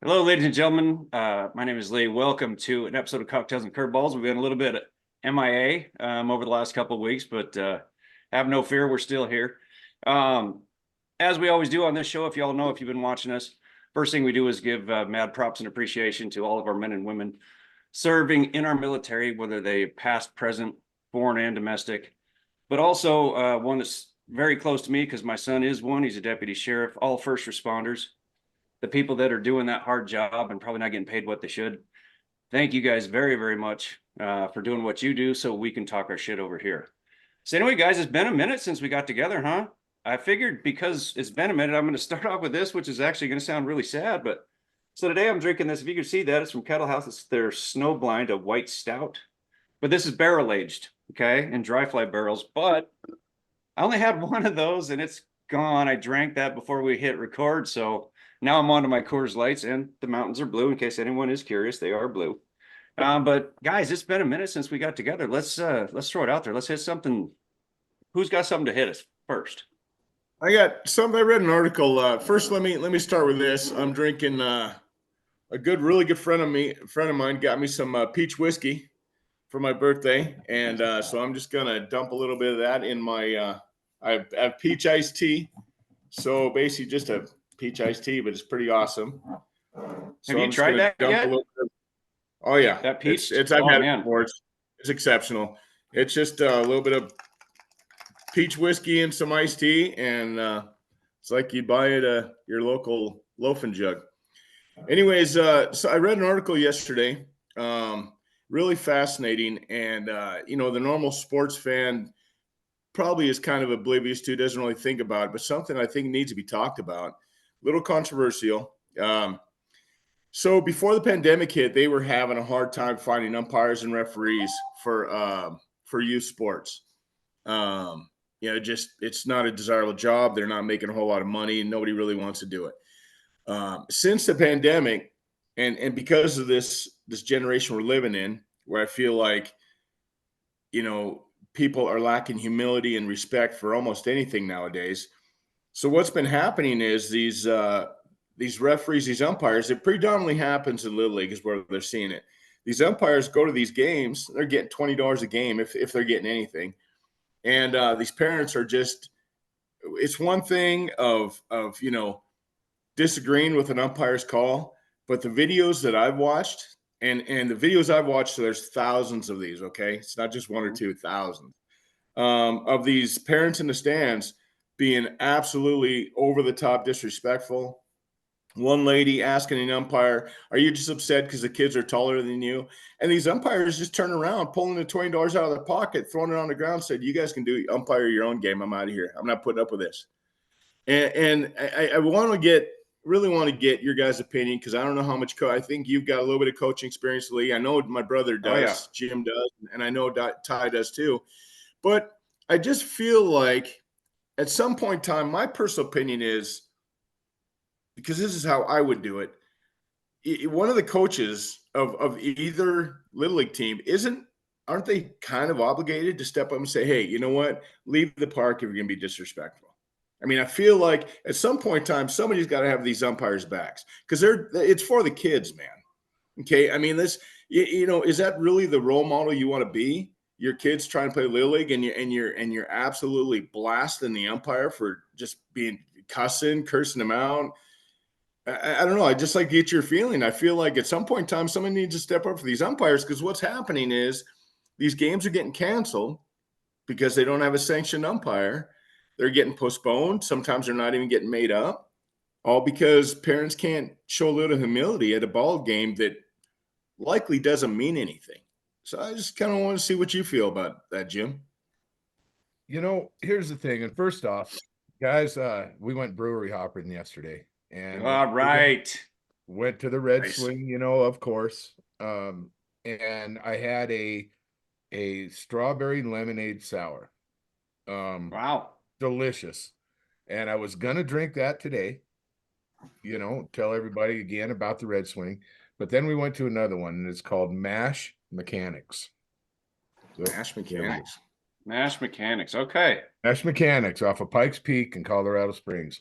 Hello, ladies and gentlemen. My name is Lee. Welcome to an episode of Cocktails and Curveballs. We've been a little bit MIA over the last couple of weeks, but have no fear, we're still here. Um, as we always do on this show, if y'all know, if you've been watching us, first thing we do is give mad props and appreciation to all of our men and women serving in our military, whether they past, present, foreign, and domestic. But also one that's very close to me because my son is one. He's a deputy sheriff, all first responders, the people that are doing that hard job and probably not getting paid what they should. Thank you guys very, very much for doing what you do so we can talk our shit over here. So anyway, guys, it's been a minute since we got together, huh? I figured because it's been a minute, I'm going to start off with this, which is actually going to sound really sad. But so today I'm drinking this. If you can see that, it's from Kettle House. It's their Snow Blind, a white stout. But this is barrel aged, okay, in dry fly barrels. But I only had one of those and it's gone. I drank that before we hit record. So now I'm on to my Coors Lights, and the mountains are blue. In case anyone is curious, they are blue. But guys, it's been a minute since we got together. Let's throw it out there. Let's hit something. Who's got something to hit us first? I got some. I read an article. First, let me start with this. I'm drinking really good friend of mine got me some peach whiskey for my birthday, and so I'm just gonna dump a little bit of that in my. I have peach iced tea, so basically just a peach iced tea, but it's pretty awesome. Have So you I'm just tried gonna that dump a yet? little bit. Oh yeah, That it's peach? it's I've Oh had it man. before. It's exceptional. It's just a little bit of peach whiskey and some iced tea, and it's like you buy it your local loafing jug. Anyways, so I read an article yesterday, really fascinating, and the normal sports fan probably is kind of oblivious to, doesn't really think about it, but something I think needs to be talked about. A little controversial. So before the pandemic hit, they were having a hard time finding umpires and referees for youth sports. Um, just it's not a desirable job. They're not making a whole lot of money, and nobody really wants to do it. Since the pandemic, and because of this generation we're living in, where I feel like people are lacking humility and respect for almost anything nowadays. So what's been happening is these referees, these umpires, it predominantly happens in Little League is where they're seeing it. These umpires go to these games, they're getting $20 a game if they're getting anything. And these parents are just, it's one thing of disagreeing with an umpire's call, but the videos that I've watched, and the videos I've watched, so there's thousands of these, okay? It's not just one or two, thousands of these parents in the stands being absolutely over the top disrespectful. One lady asking an umpire, "Are you just upset because the kids are taller than you?" And these umpires just turn around, pulling the $20 out of their pocket, throwing it on the ground, said, "You guys can do umpire your own game. I'm out of here. I'm not putting up with this." And I want to really want to get your guys' opinion because I don't know how much I think you've got a little bit of coaching experience, Lee. I know my brother Oh yeah. does, Jim does, and I know Ty does too. But I just feel like at some point in time, my personal opinion is, because this is how I would do it. One of the coaches of either Little League team aren't they kind of obligated to step up and say, "Hey, you know what? Leave the park if you're going to be disrespectful." I mean, I feel like at some point in time, somebody's got to have these umpires' backs because it's for the kids, man. Okay, I mean, is that really the role model you want to be? Your kids trying to play Little League, and you're absolutely blasting the umpire for just being cursing them out. I don't know. I just like to get your feeling. I feel like at some point in time, someone needs to step up for these umpires because what's happening is these games are getting canceled because they don't have a sanctioned umpire. They're getting postponed. Sometimes they're not even getting made up, all because parents can't show a little humility at a ball game that likely doesn't mean anything. So I just kind of want to see what you feel about that, Jim. Here's the thing. And first off, guys, we went brewery hopping yesterday and All right. went to the Red Nice. Swing, of course. And I had a strawberry lemonade sour. Wow. Delicious. And I was gonna drink that today, tell everybody again about the Red Swing. But then we went to another one, and it's called Mash Mechanics. Mash Mechanics. Mash Mechanics. Okay. Mash Mechanics off of Pikes Peak in Colorado Springs.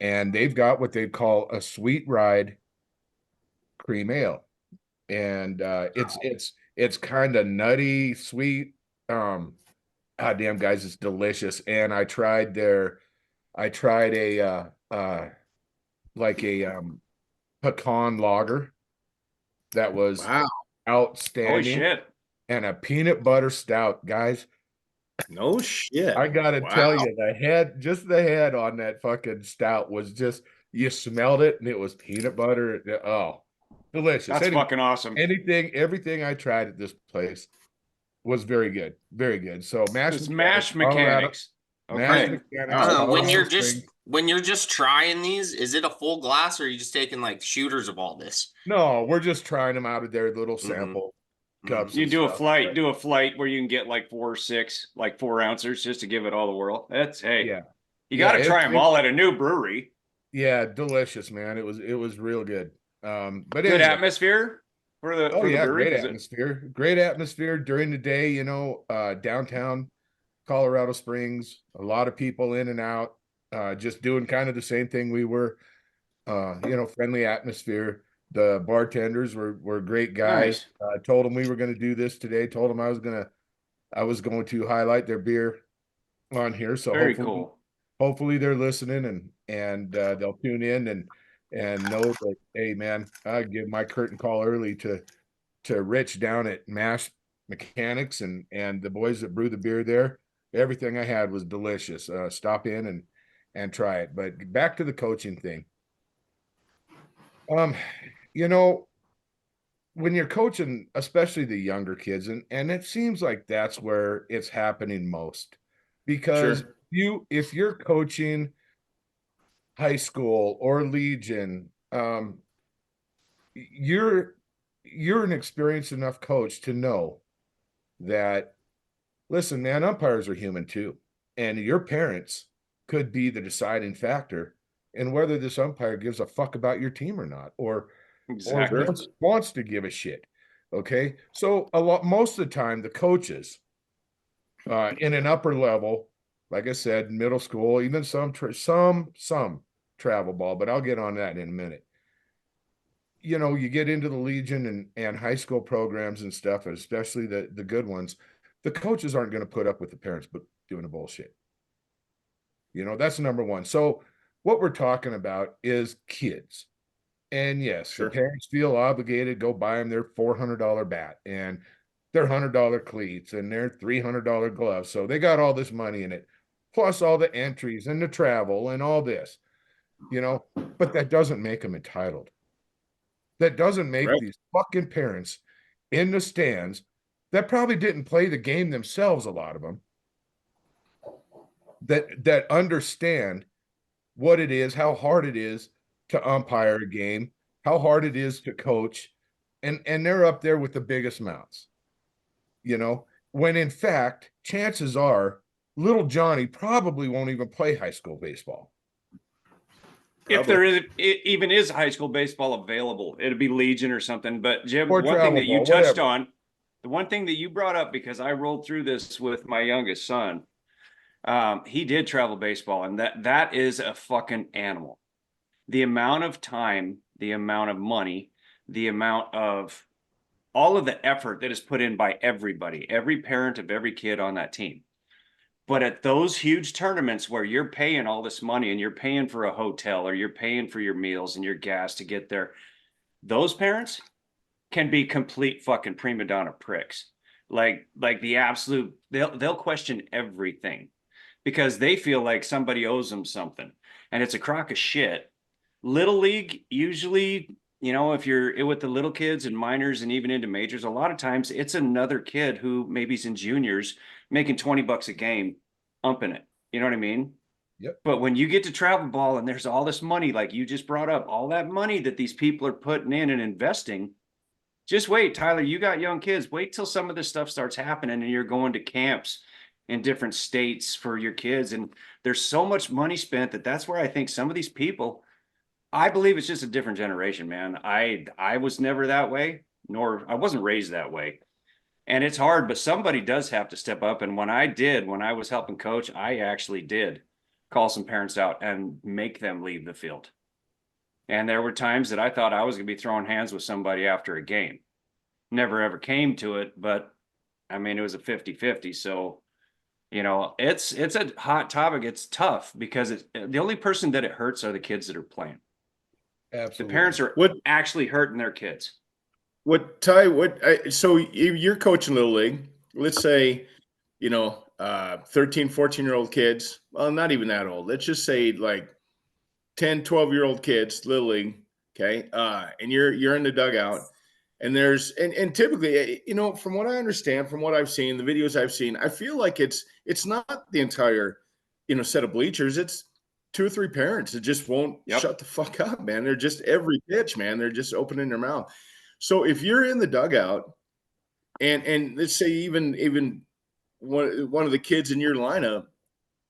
And they've got what they call a sweet ride cream ale, and it's kind of nutty, sweet. God damn, guys, it's delicious. And I tried a like a pecan lager that was Wow. Holy outstanding, shit. and a peanut butter stout, guys. No shit. I gotta Wow. tell you, just the head on that fucking stout was just, you smelled it and it was peanut butter. Oh, delicious. That's fucking awesome. Everything I tried at this place was very good. Very good. So It's mash Colorado, mechanics. mash Okay. mechanics, When Colorado you're Springs. just trying these, is it a full glass or are you just taking like shooters of all this? No, we're just trying them out of their little Mhm. sample Mhm. cups. You and do a stuff, flight, but do a flight where you can get like 4 or 6, like 4 ounces just to give it all the whirl. That's, hey, yeah, you Yeah, got to try them it- all at a new brewery. yeah, delicious, man. It was real good. But Good anyway, atmosphere for the oh for the yeah, brewery. great Is it? atmosphere. Great atmosphere during the day, downtown Colorado Springs, a lot of people in and out, just doing kind of the same thing we were, friendly atmosphere. The bartenders were great guys. Nice. Told them we were going to do this today. Told them I was going to highlight their beer on here. So Very cool. hopefully they're listening, and they'll tune in and know that, hey man, I give my curtain call early to Rich down at Mash Mechanics and the boys that brew the beer there. Everything I had was delicious. Stop in and try it. But back to the coaching thing. Um, you know, when you're coaching, especially the younger kids, and it seems like that's where it's happening most, because Sure. if you're coaching high school or Legion, you're an experienced enough coach to know that, listen, man, umpires are human too, and your parents could be the deciding factor in whether this umpire gives a fuck about your team or not, or Exactly. wants to give a shit. Okay, so most of the time, the coaches in an upper level, like I said, middle school, even some travel ball, but I'll get on that in a minute. You get into the Legion and high school programs and stuff, and especially the good ones, the coaches aren't going to put up with the parents but doing the bullshit. That's number one. So what we're talking about is kids. And yes, Sure. the parents feel obligated to go buy them their $400 bat and their $100 cleats and their $300 gloves. So they got all this money in it, plus all the entries and the travel and all this, but that doesn't make them entitled. That doesn't make Right. these fucking parents in the stands that probably didn't play the game themselves, a lot of them, that understand what it is, how hard it is to umpire a game, how hard it is to coach, and they're up there with the biggest mouths. When in fact, chances are little Johnny probably won't even play high school baseball. If there is even is high school baseball available, it'd be Legion or something. But Jim, Or one thing that travel you ball, touched whatever. on, the one thing that you brought up, because I rolled through this with my youngest son, he did travel baseball, and that is a fucking animal. The amount of time, the amount of money, the amount of all of the effort that is put in by everybody, every parent of every kid on that team. But at those huge tournaments where you're paying all this money and you're paying for a hotel or you're paying for your meals and your gas to get there, those parents can be complete fucking prima donna pricks. Like the absolute, they'll question everything because they feel like somebody owes them something, and it's a crock of shit. Little league, usually, if you're with the little kids and minors and even into majors, a lot of times it's another kid who maybe's in juniors making $20 a game umping it. You know what I mean? Yep. But when you get to travel ball and there's all this money, like you just brought up, all that money that these people are putting in and investing, just wait, Tyler, you got young kids. Wait till some of this stuff starts happening and you're going to camps in different states for your kids. And there's so much money spent that's where I think some of these people, I believe it's just a different generation, man. I was never that way, nor I wasn't raised that way. And it's hard, but somebody does have to step up. And when I was helping coach, I actually did call some parents out and make them leave the field. And there were times that I thought I was going to be throwing hands with somebody after a game. Never ever came to it, but I mean, it was a 50-50. So, you know, it's a hot topic. It's tough because the only person that it hurts are the kids that are playing. The Absolutely. parents are What actually hurting their kids. So you're coaching Little League. Let's say, 13, 14-year-old kids. Well, not even that old. Let's just say like 10, 12-year-old kids, Little League. Okay. And you're in the dugout. And and typically, from what I understand, from what I've seen, the videos I've seen, I feel like it's not the entire, set of bleachers. It's 2 or 3 parents that just won't Yep. shut the fuck up, man. They're just every pitch, man. They're just opening their mouth. So if you're in the dugout and let's say even one of the kids in your lineup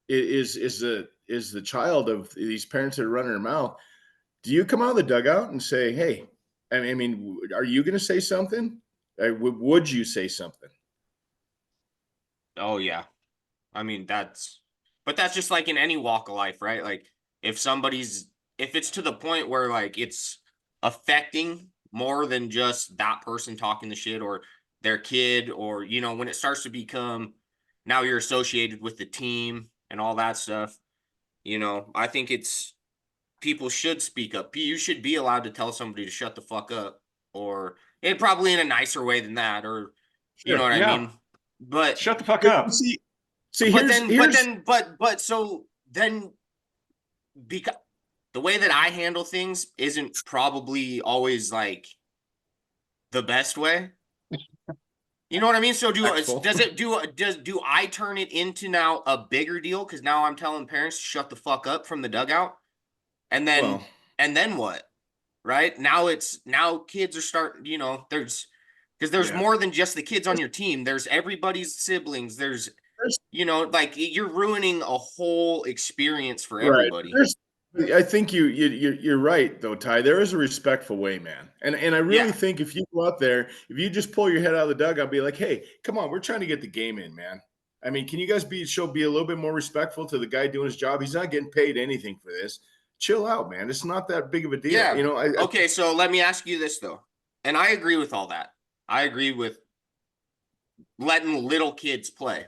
is the child of these parents that are running their mouth, do you come out of the dugout and say, hey, I mean, are you going to say something? Would you say something? Oh yeah. I mean, but that's just like in any walk of life, right? Like if it's to the point where like it's affecting more than just that person talking the shit or their kid, or, when it starts to become now you're associated with the team and all that stuff, I think people should speak up. You should be allowed to tell somebody to shut the fuck up, or it probably in a nicer way than that, or you know Sure. what I Yeah. mean? But Shut the fuck But up. see, so then because the way that I handle things isn't probably always like the best way. You know what I mean? So Respectful. do I turn it into now a bigger deal because now I'm telling parents to shut the fuck up from the dugout, and then Well, and then what? Right now kids are starting. There's because there's Yeah. more than just the kids on your team. There's everybody's siblings. There's There's- like you're ruining a whole experience for right. everybody. I think you're right though, Ty. There is a respectful way, man. And I really Yeah. think if you go out there, if you just pull your head out of the dugout, be like, hey, come on, we're trying to get the game in, man. I mean, can you guys be a little bit more respectful to the guy doing his job? He's not getting paid anything for this. Chill out, man. It's not that big of a deal. Yeah. Okay, so let me ask you this though. And I agree with all that. I agree with letting little kids play.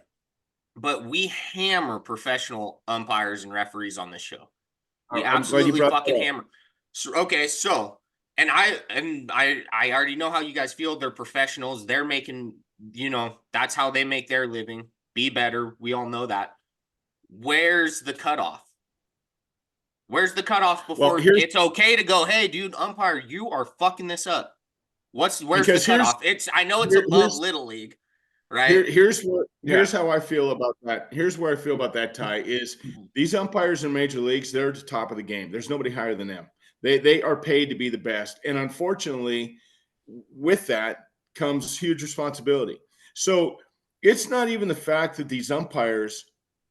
But we hammer professional umpires and referees on this show. We I'm glad you absolutely brought that fucking up. hammer. So, okay, so and I already know how you guys feel. They're professionals. They're making, that's how they make their living. Be better. We all know that. Where's the cutoff? Where's the cutoff before it's okay to go, hey, dude, umpire, you are fucking this up? Where's the cutoff? I know it's above Little League, right? Here's how I feel about that. Here's where I feel about that, Ty, is these umpires in major leagues, they're at the top of the game. There's nobody higher than them. They are paid to be the best. And unfortunately, with that comes huge responsibility. So it's not even the fact that these umpires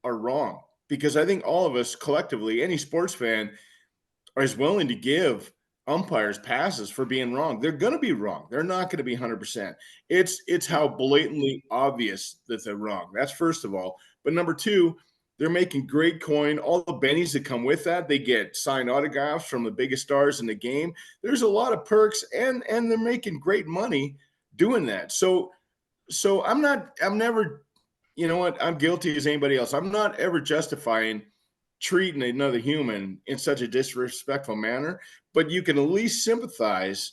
are wrong, because I think all of us collectively, any sports fan, is willing to give umpires passes for being wrong. They're going to be wrong. They're not going to be 100%. It's how blatantly obvious that they're wrong. That's first of all. But number two, they're making great coin. All the bennies that come with that, they get signed autographs from the biggest stars in the game. There's a lot of perks, and they're making great money doing that. So I'm never, you know what? I'm guilty as anybody else. I'm not ever justifying treating another human in such a disrespectful manner, but you can at least sympathize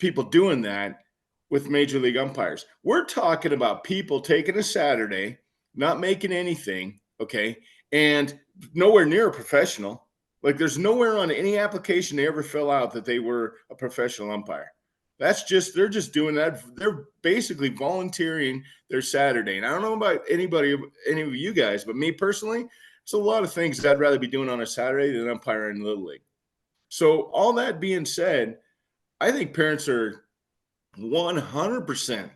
people doing that with major league umpires. We're talking about people taking a Saturday, not making anything, okay, and nowhere near a professional. Like there's nowhere on any application they ever fill out that they were a professional umpire. They're just doing that. They're basically volunteering their Saturday. And I don't know about any of you guys, but me personally, it's a lot of things I'd rather be doing on a Saturday than umpiring in Little League. So all that being said, I think parents are 100%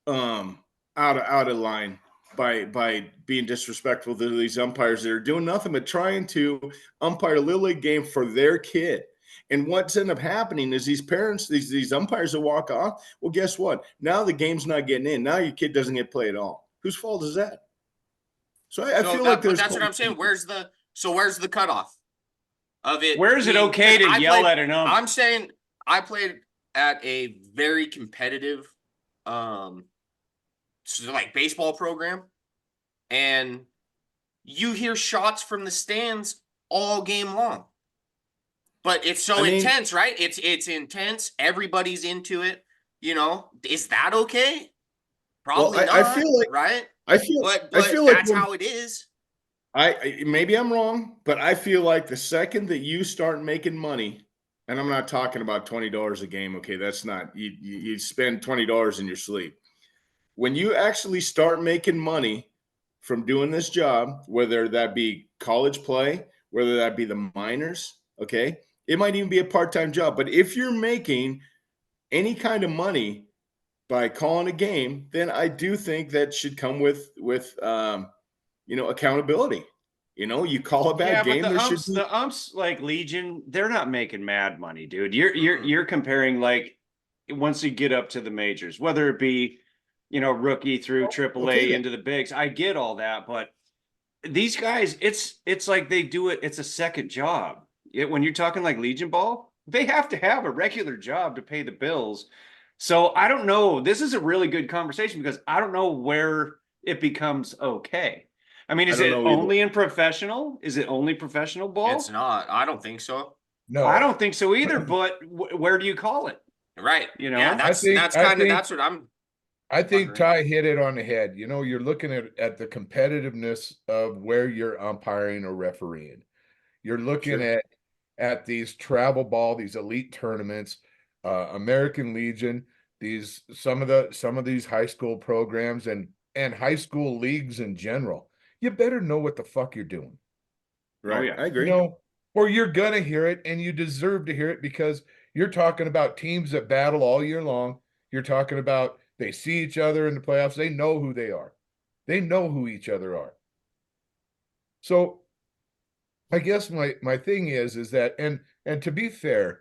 out of line by being disrespectful to these umpires that are doing nothing but trying to umpire a Little League game for their kid. And what's ended up happening is these parents, these umpires that walk off, well, guess what? Now the game's not getting in. Now your kid doesn't get played at all. Whose fault is that? So I feel like that's what I'm saying. Where's the cutoff? of it. Where is it being- okay to 'cause I yell played- at an ump? I'm saying I played at a very competitive, like baseball program, and you hear shots from the stands all game long. But it's so I mean- intense, right? It's intense. Everybody's into it. You know, is that okay? Probably I not. feel like- right, I feel but I feel like that's when- how it is. maybe I'm wrong, but I feel like the second that you start making money, and I'm not talking about $20 a game. Okay, that's not you spend $20 in your sleep. When you actually start making money from doing this job, whether that be college play, whether that be the minors, okay, it might even be a part-time job. But if you're making any kind of money by calling a game, then I do think that should come with accountability. You call a bad game, but there should be. the umps like Legion, they're not making mad money, dude. You're comparing like once you get up to the majors, whether it be rookie through AAA okay then. into the bigs. I get all that, but these guys, it's like they do it. It's a second job. When you're talking like Legion ball, they have to have a regular job to pay the bills. So I don't know. This is a really good conversation because I don't know where it becomes okay. I mean, is I it don't know either. only in professional? Is it only professional ball? It's not. I don't think so. No, I don't think so either. But where do you call it? Right. You know? Yeah, I that's think- that's I kind of think- that's what I'm. I think Wondering. Ty hit it on the head. You're looking at the competitiveness of where you're umpiring or refereeing. You're looking Sure. at these travel ball, these elite tournaments, American Legion, some of these high school programs and high school leagues in general. You better know what the fuck you're doing. Right, yeah. I agree. Or you're gonna hear it, and you deserve to hear it because you're talking about teams that battle all year long. You're talking about they see each other in the playoffs. They know who they are. They know who each other are. So I guess my thing is that and to be fair,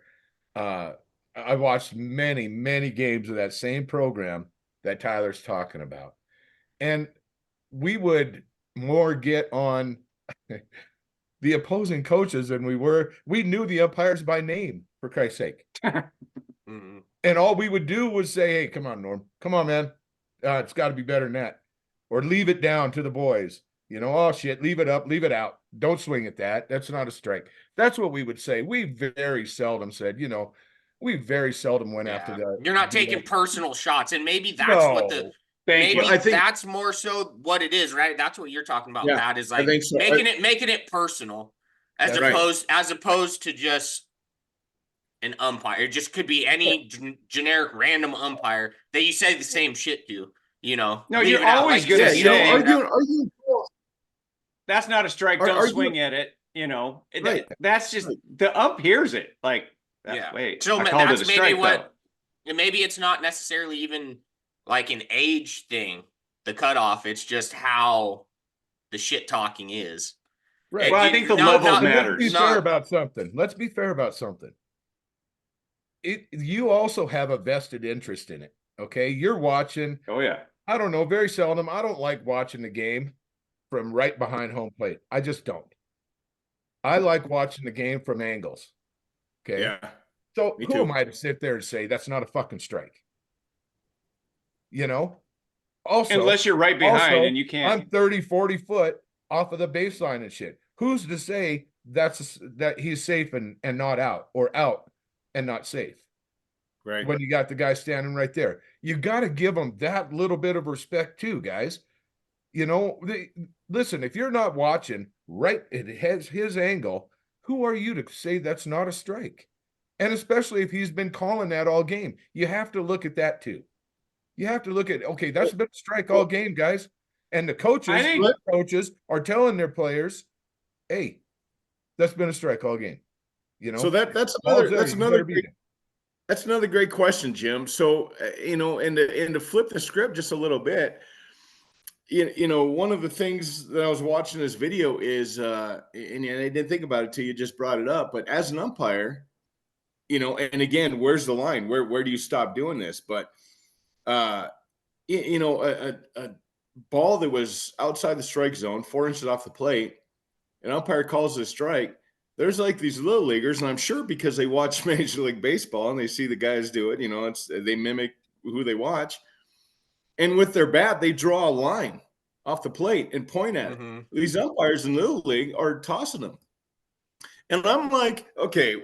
I watched many games of that same program that Tyler's talking about. And we would more get on the opposing coaches than we knew the umpires by name, for Christ's sake. Mhm. And all we would do was say, hey, come on, Norm. Come on, man. It's got to be better than that. Or leave it down to the boys. Oh, shit, leave it up, leave it out. Don't swing at that. That's not a strike. That's what we would say. We very seldom said, we very seldom went after Yeah. that. You're not taking personal shots, and maybe that's what the Thank maybe you. I think- that's more so what it is, right? That's what you're talking about. Yeah, Pat is I like think so. making it personal, as That's right. opposed to just an umpire. It just could be any generic random umpire that you say the same shit to. No, Leave you're it out, always you gonna said, Yeah, say- arguing. That's not a strike. Are- Don't are you- swing at it. Right. That's just Right. the ump hears it. Like, Yeah. wait, So I ma- called that's it a maybe strike. what- Though. And maybe it's not necessarily even like an age thing, the cutoff. It's just how the shit talking is. Right. Well, I think the No, level no, Let's matters. be No. fair about something. Let's be fair about something. You also have a vested interest in it. Okay. You're watching, Oh yeah. I don't know, very seldom. I don't like watching the game from right behind home plate. I just don't. I like watching the game from angles. Okay. Yeah. So Me who too. am I to sit there and say that's not a fucking strike? Also, Unless you're right behind also, and you can't. I'm 30, 40 foot off of the baseline and shit. Who's to say that he's safe and not out, or out and not safe? Right. When you got the guy standing right there, you got to give him that little bit of respect too, guys. Listen, if you're not watching right, it has his angle. Who are you to say that's not a strike? And especially if he's been calling that all game, you have to look at that too. You have to look at, okay, that's been a strike all game, guys. And the coaches are telling their players, hey, that's been a strike all game. So that's Ball's there, that's you another better beat it. That's another great question, Jim. So, and to flip the script just a little bit, one of the things that I was watching this video is, and I didn't think about it till you just brought it up, but as an umpire, and again, where's the line? Where do you stop doing this? But, a ball that was outside the strike zone, 4 inches off the plate, an umpire calls it a strike. there's like these little leaguers, and I'm sure because they watch Major League Baseball and they see the guys do it, they mimic who they watch. And with their bat, they draw a line off the plate and point at it. Mhm. These umpires in Little League are tossing them. And I'm like, okay,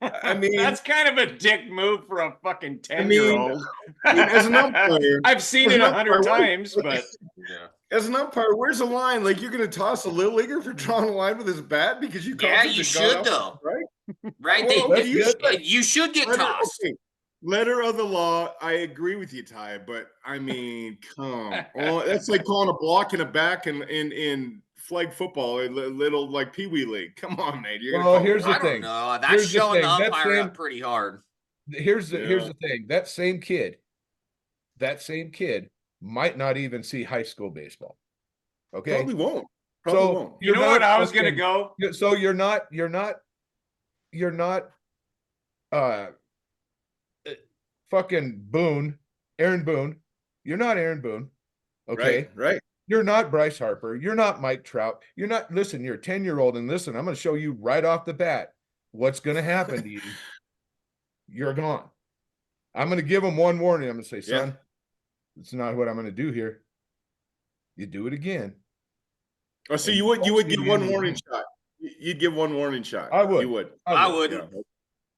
I mean, that's kind of a dick move for a fucking I mean, 10-year-old. as an umpire, I've seen as it an 100 umpire, times, but Yeah. as an umpire, where's the line? Like, you're going to toss a little leaguer for drawing a line with his bat because you Yeah, called it you the god should awful though. strike? Right? Well, that's you good. should. You should get tossed. Okay. Letter of the law, I agree with you, Ty, but I mean, come on. That's like calling a block and a back in flag football, a little like Pee Wee League. Come on, man. You're Well, gonna here's the I don't thing. know. That's Here's the showing the thing. That umpire same- up pretty hard. Here's Yeah. the thing. That same kid might not even see high school baseball. Okay. Probably won't. Probably So won't. you know what I was gonna fucking- go? So you're not fucking Aaron Boone. You're not Aaron Boone. Okay. Right. You're not Bryce Harper. You're not Mike Trout. You're not, listen, you're a 10-year-old, and listen, I'm going to show you right off the bat what's going to happen to you. You're gone. I'm going to give him one warning. I'm going to say, Yeah. son, it's not what I'm going to do here. You do it again. Oh, so you would give one warning shot. You'd give one warning shot. I would. You would. I Yeah. wouldn't.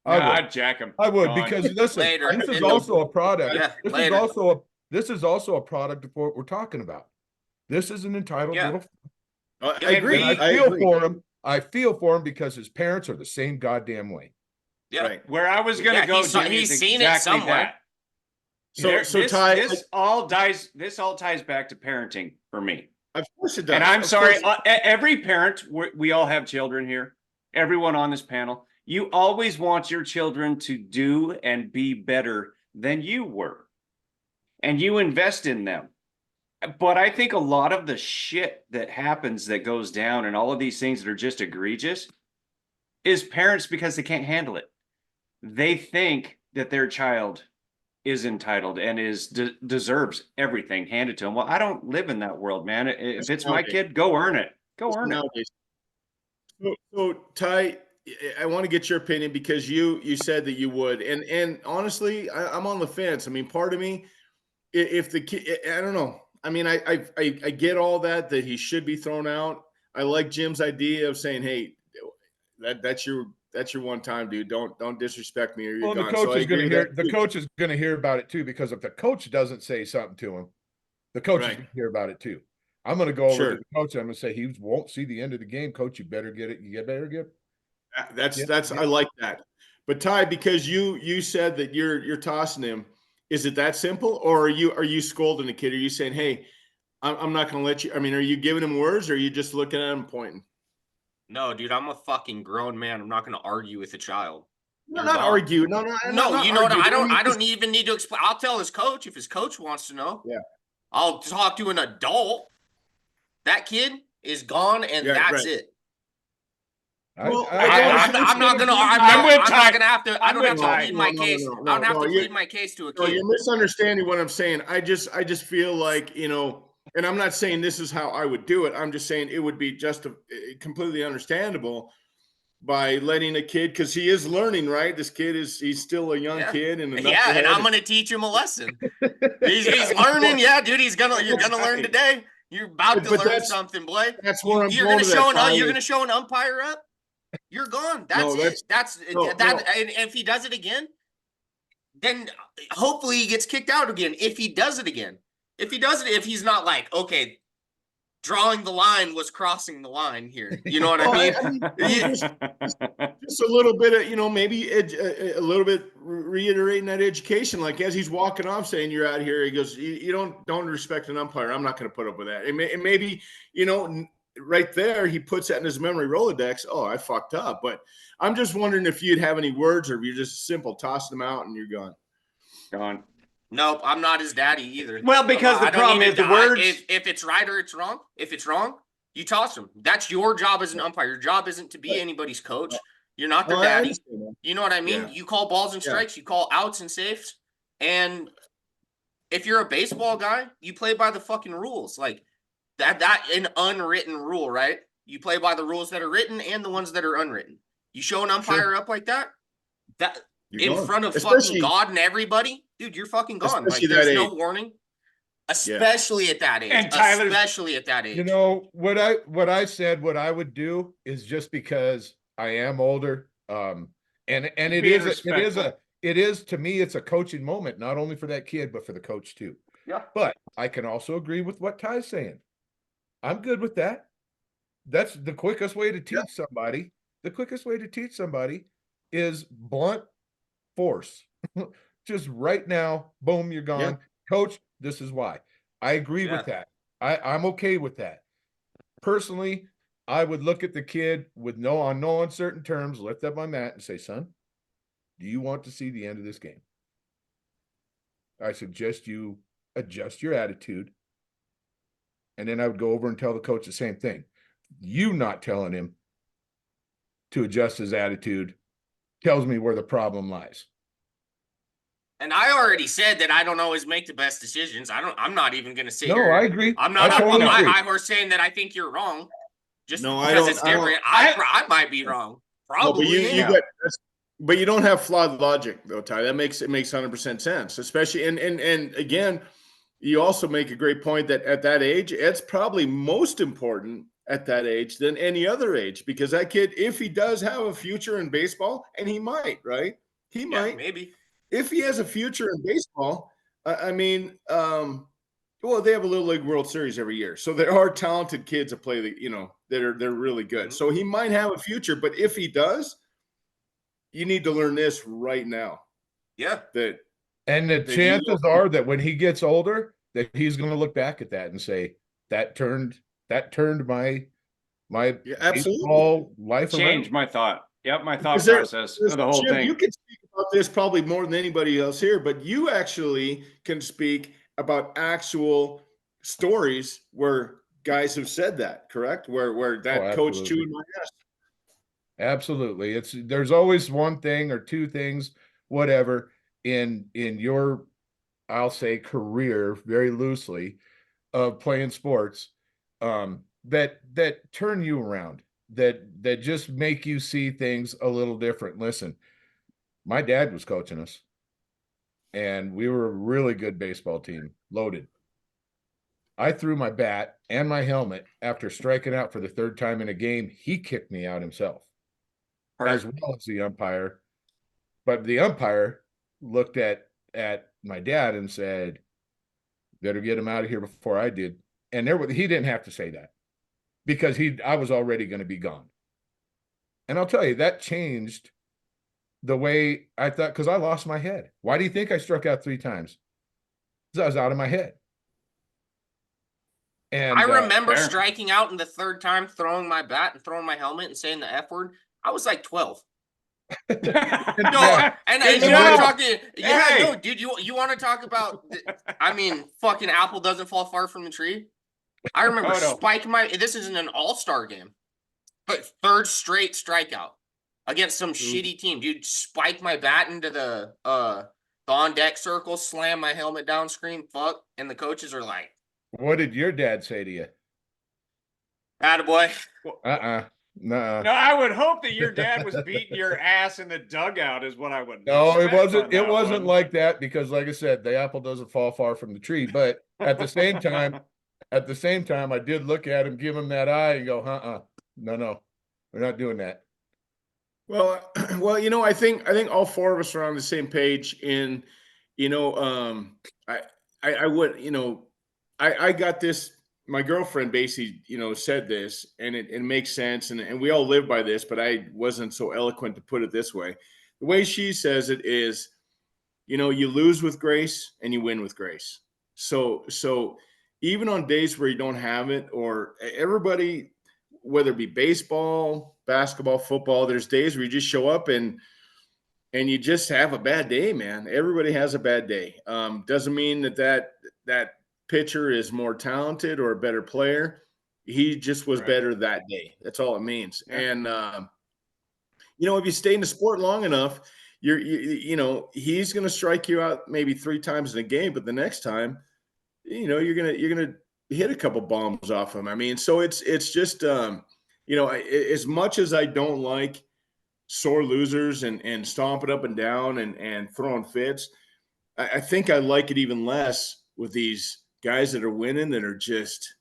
I Nah, would. I'd jack him. I would, Gone. because listen, Later. this is also a product. Yeah, this later. is also a product of what we're talking about. This is an entitled Yeah. little. I Yeah, agree. And I feel for him. I feel for him because his parents are the same goddamn way. Yeah. Right. Where I was gonna Yeah, go, he's- Jimmy, he's is seen it exactly somewhere. that. So Ty, this all ties back to parenting for me. of course it does. And I'm Of sorry, course- every parent, we all have children here, everyone on this panel, you always want your children to do and be better than you were. And you invest in them. But I think a lot of the shit that happens that goes down and all of these things that are just egregious is parents because they can't handle it. They think that their child is entitled and deserves everything handed to them. Well, I don't live in that world, man. If it's my kid, go earn it. Go earn it. Nowadays. So Ty, I want to get your opinion because you said that you would, and honestly, I'm on the fence. I mean, part of me, if the kid, I don't know. I mean, I get all that he should be thrown out. I like Jim's idea of saying, hey, that's your one time, dude. Don't disrespect me or you're Well, the gone. coach So I is going to agree hear. with The that too. coach is going to hear about it too, because if the coach doesn't say something to him, the coach is Right. going to hear about it too. I'm going to go over Sure. to the coach. And I'm going to say he won't see the end of the game. Coach, you better get it. You better get. That's I like that. But Ty, because you said that you're tossing him, is it that simple, or are you scolding the kid? Are you saying, hey, I'm not going to let you? I mean, are you giving him words, or are you just looking at him pointing? No, dude, I'm a fucking grown man. I'm not going to argue with a child. No, You're not gone. argue. No, No, you know what? argue. I don't even need to explain. I'll tell his coach if his coach wants to know. Yeah. I'll talk to an adult. That kid is gone, and Yeah, that's right. it. Well, I'm not gonna. I'm with I'm Ty. not gonna have to. I I'm don't with have to Ty. plead my No, case. no, I don't have to you- plead my case to a No, kid. you're misunderstanding what I'm saying. I just feel like, and I'm not saying this is how I would do it. I'm just saying it would be just completely understandable by letting a kid, because he is learning, right? This kid he's still a young Yeah. kid, and Yeah, and I'm gonna teach him a lesson. He's learning. Yeah, dude, you're gonna learn today. You're about to But learn that's- something, Blake. That's where I'm You're going gonna to show that, Ty. you're gonna show an umpire up. You're gone. That's No, it. That's no, that. no. And if he does it again, then hopefully he gets kicked out again. If he does it again, if he's not like, okay, drawing the line was crossing the line here. You know what I mean? Just a little bit of, maybe a little bit reiterating that education. Like as he's walking off, saying you're out here, he goes, you don't respect an umpire. I'm not going to put up with that. And maybe, right there, he puts that in his memory Rolodex. Oh, I fucked up. But I'm just wondering if you'd have any words, or if you're just simple tossing them out and you're gone. Gone. Nope, I'm not his daddy either. Well, because the I don't problem even- is the words. If it's right or it's wrong, if it's wrong, you toss him. That's your job as an umpire. Your job isn't to be anybody's coach. You're not their Well, I daddy. understand that. You know what I mean? Yeah. You call balls and Yeah. strikes, you call outs and safes. And if you're a baseball guy, you play by the fucking rules. Like that an unwritten rule, right? You play by the rules that are written and the ones that are unwritten. You show an umpire up like that, You're in gone. front of fucking Especially- God and everybody, dude, you're fucking gone. Like Especially there's that no age. warning. Especially at that age. And Tyler's- Especially at that age. You know what I said what I would do is just because I am older, and it Being is to me it's a coaching moment, not only for that kid but for the coach too. Yeah. But I can also agree with what Ty's saying. I'm good with that. That's the quickest way to teach somebody. The quickest way to teach somebody is blunt force. Just right now, boom, you're gone. Yeah. Coach, this is why. I agree with that. I'm okay with that. Personally, I would look at the kid with on no uncertain terms, lift up my mat and say, son, do you want to see the end of this game? I suggest you adjust your attitude. And then I would go over and tell the coach the same thing. You not telling him to adjust his attitude tells me where the problem lies. And I already said that I don't always make the best decisions. I'm not even gonna sit No, here. I agree. I'm not I up totally on my agree. high horse saying that I think you're wrong. Just No, I because don't- it's I don't- different. I might be wrong. No, Probably. but but you don't have flawed logic though, Ty. It makes 100% sense, especially and again, you also make a great point that at that age, it's probably most important at that age than any other age because that kid, if he does have a future in baseball, and he might, right? He Yeah, might. maybe. If he has a future in baseball, I mean, well, they have a Little League World Series every year, so there are talented kids that play they're really good. Mhm. So he might have a future, but if he does, you need to learn this right now. Yeah. That And the That you chances are that when he gets older, that he's going to look back at that and say, that turned my yeah, absolutely. baseball life Changed around. my thought. Yep, my thought Is there- process of the whole Jim, thing. you can speak about this probably more than anybody else here, but you actually can speak about actual stories where guys have said that, correct? Where that coach absolutely. chewing my ass. Absolutely. There's always one thing or two things, whatever, in your, I'll say, career very loosely of playing sports, that turn you around, that just make you see things a little different. Listen, my dad was coaching us, and we were a really good baseball team, loaded. I threw my bat and my helmet after striking out for the third time in a game. He kicked me out himself, as well as the umpire. But the umpire looked at my dad and said, better get him out of here before I did. And he didn't have to say that because I was already going to be gone. And I'll tell you, that changed the way I thought, because I lost my head. Why do you think I struck out 3 times? Because I was out of my head. And I remember fair. striking out in the third time, throwing my bat and throwing my helmet and saying the F word. I was like 12. No, Yeah. and Good you job. want to talk? Yeah, Hey. no, dude. You want to talk about? I mean, fucking apple doesn't fall far from the tree. I remember Oh, no. spiking my. This isn't an all-star game, but third straight strikeout against some shitty team, dude. Spike my bat into the on deck circle, slam my helmet down, scream fuck, and the coaches are like, What did your dad say to you? "Attaboy." Nuh-uh. No, I would hope that your dad was beating your ass in the dugout is what I would. No, it expect on wasn't. It that wasn't one. like that because, like I said, the apple doesn't fall far from the tree. But at the same time, I did look at him, give him that eye, and go, no, we're not doing that. Well, I think all 4 of us are on the same page. In, I would, I got this. My girlfriend basically, said this, and it makes sense, and we all live by this, but I wasn't so eloquent to put it this way. The way she says it is, you lose with grace and you win with grace. So even on days where you don't have it, or everybody, whether it be baseball, basketball, football, there's days where you just show up and you just have a bad day, man. Everybody has a bad day. Doesn't mean that pitcher is more talented or a better player. He just was Right. better that day. That's all it means. Yeah. And if you stay in the sport long enough, he's going to strike you out maybe 3 times in a game, but the next time, you're going to hit a couple bombs off him. I mean, so it's just as much as I don't like sore losers and stomping up and down and throwing fits, I think I like it even less with these guys that are winning that are just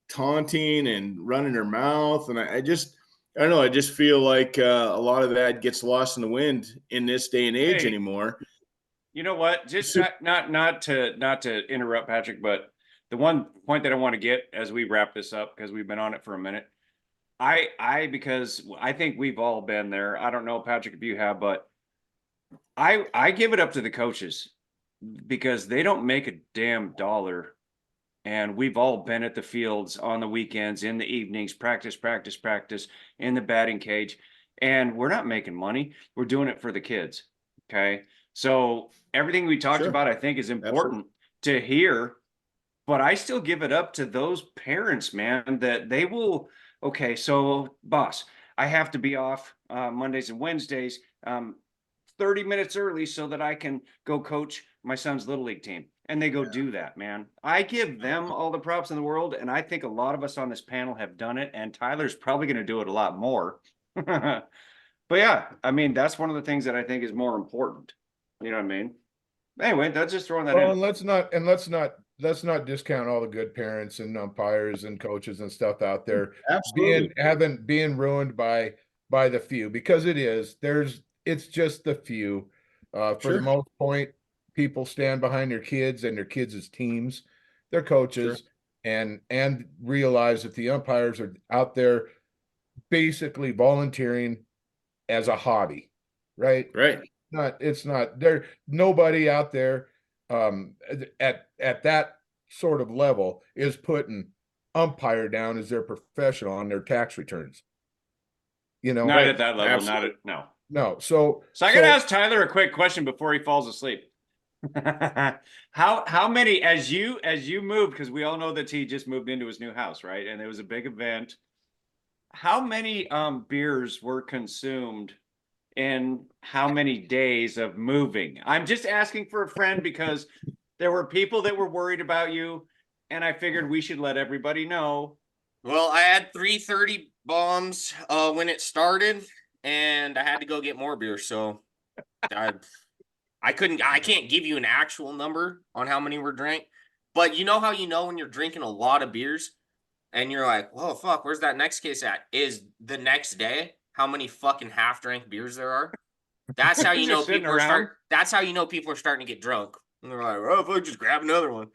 taunting and running their mouth. And I don't know. I just feel like a lot of that gets lost in the wind in this day and age Hey, anymore. you know what? Just not to interrupt Patrick, but the one point that I want to get as we wrap this up, because we've been on it for a minute. Because I think we've all been there. I don't know, Patrick, if you have, but I give it up to the coaches because they don't make a damn dollar. And we've all been at the fields on the weekends, in the evenings, practice, in the batting cage. And we're not making money. We're doing it for the kids. Okay. So everything we talked Sure. about, I think, is important to hear. But I still give it up to those parents, man, that they will. Okay, so boss, I have to be off Mondays and Wednesdays 30 minutes early so that I can go coach my son's little league team. And they go do that, man. I give them all the props in the world. And I think a lot of us on this panel have done it. And Tyler's probably going to do it a lot more. But yeah, I mean, that's one of the things that I think is more important. You know what I mean? Anyway, that's just throwing that Well, in. and let's not discount all the good parents and umpires and coaches and stuff out there Absolutely. being ruined by the few, because it's just the few. For the Sure. most point, people stand behind their kids and their kids' teams, their coaches, and realize that the umpires are out there basically volunteering as a hobby, right? Right. It's not there. Nobody out there at that sort of level is putting umpire down as their professional on their tax returns. Not Right. at that level. Absolutely. No. So I gotta ask Tyler a quick question before he falls asleep. How many, as you moved, because we all know that he just moved into his new house, right? And it was a big event. How many beers were consumed in how many days of moving? I'm just asking for a friend because there were people that were worried about you, and I figured we should let everybody know. Well, I had 330 bombs when it started, and I had to go get more beer. So I can't give you an actual number on how many were drank. But you know how when you're drinking a lot of beers and you're like, whoa, fuck, where's that next case at? Is the next day how many fucking half drank beers there are? That's how you know Just sitting people around. that's how you know people are starting to get drunk. And they're like, oh, fuck, just grab another one.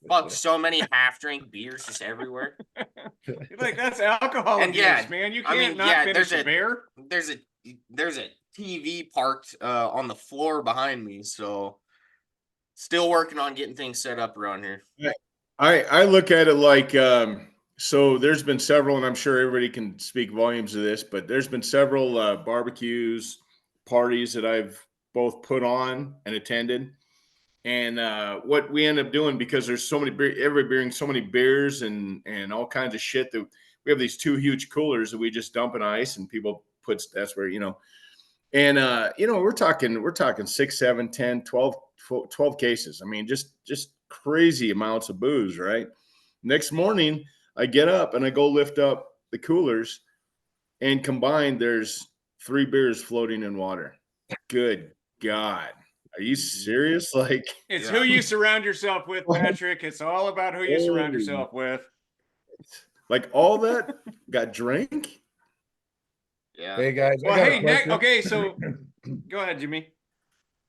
Fuck, so many half drink beers just everywhere. Like, that's alcohol And abuse, man. You can't finish a beer. There's a TV parked on the floor behind me, so still working on getting things set up around here. I look at it like so there's been several, and I'm sure everybody can speak volumes of this, but there's been several barbecues, parties that I've both put on and attended. And what we end up doing, because there's so many beer, everybody brings so many beers and all kinds of shit, that we have these two huge coolers that we just dump in ice, and people put, that's where, and we're talking 6, 7, 10, 12 cases. I mean, just crazy amounts of booze, right? Next morning I get up and I go lift up the coolers, and combined there's 3 beers floating in water. Good God. Are you serious? Like, It's who you surround yourself with, Patrick. It's all about who you surround yourself with. Like, all that got drank? Yeah. Hey guys, Well, hey, Nick. Okay, so go ahead, Jimmy.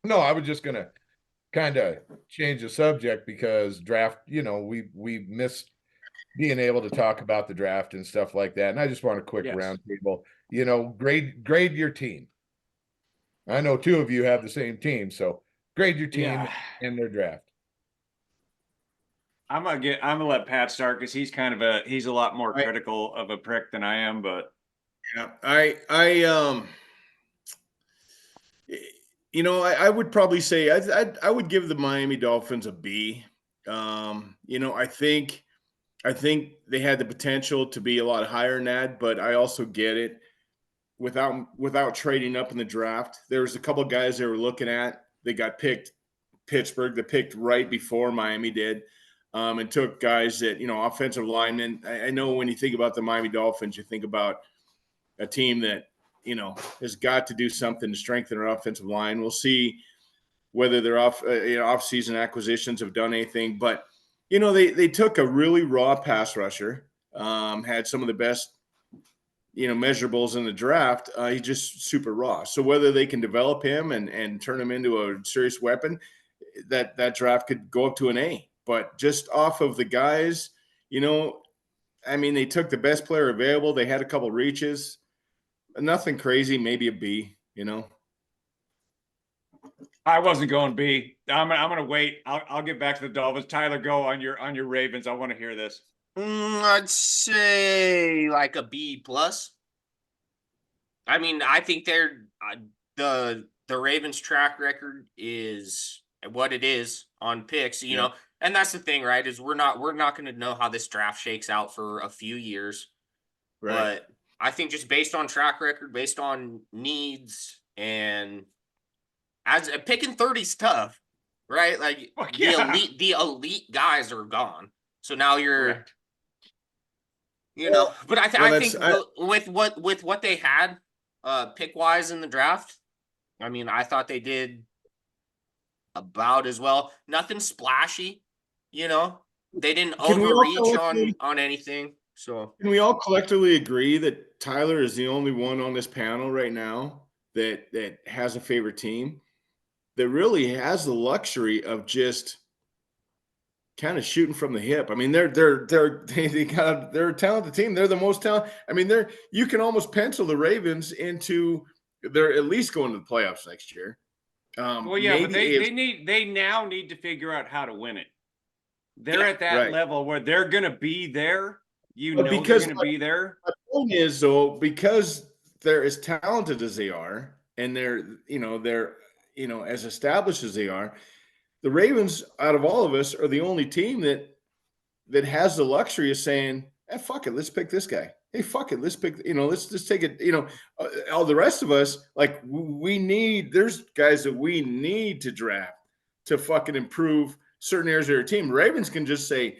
No, I was just gonna kind of change the subject because draft, we missed being able to talk about the draft and stuff like that. And I just want a quick roundtable. Grade your team. I know 2 of you have the same team, so grade your team and their draft. I'm gonna let Pat start because he's a lot more critical of a prick than I am, but yeah, I would probably say I would give the Miami Dolphins a B. I think they had the potential to be a lot higher than that, but I also get it. Without trading up in the draft, there was a couple of guys they were looking at. They got picked. Pittsburgh, they picked right before Miami did. and took guys that, offensive linemen. I know when you think about the Miami Dolphins, you think about a team that, has got to do something to strengthen their offensive line. We'll see whether their off-season acquisitions have done anything. But, they took a really raw pass rusher, had some of the best, measurables in the draft. He's just super raw. So whether they can develop him and turn him into a serious weapon, that draft could go up to an A. But just off of the guys, they took the best player available. They had a couple reaches. Nothing crazy, maybe a B, I wasn't going B. I'm gonna wait. I'll get back to the Dolphins. Tyler, go on your Ravens. I want to hear this. I'd say like a B plus. I mean, I think they're the Ravens' track record is what it is on picks, you know, and that's the thing, right? Is we're not going to know how this draft shakes out for a few years, Right. but I think just based on track record, based on needs, and as picking 30's tough, right? Like Fuck yeah. the elite guys are gone, so now you're. Correct. But I Well, think with what they had, pick wise in the draft, I mean, I thought they did about as well. Nothing splashy, They didn't Can we all overreach on anything. So Can we all collectively agree that Tyler is the only one on this panel right now that has a favorite team, that really has the luxury of just kind of shooting from the hip? I mean, they're a talented team. They're the most talented. I mean, you can almost pencil the Ravens into they're at least going to the playoffs next year. Well, yeah, but they now need to figure out how to win it. They're at that level where they're going to be there. They're going to be there. My point is, though, because they're as talented as they are, and they're as established as they are, the Ravens, out of all of us, are the only team that has the luxury of saying, fuck it, let's pick this guy. Hey, fuck it, let's pick, let's just take it, all the rest of us, like, there's guys that we need to draft to fucking improve certain areas of their team. Ravens can just say,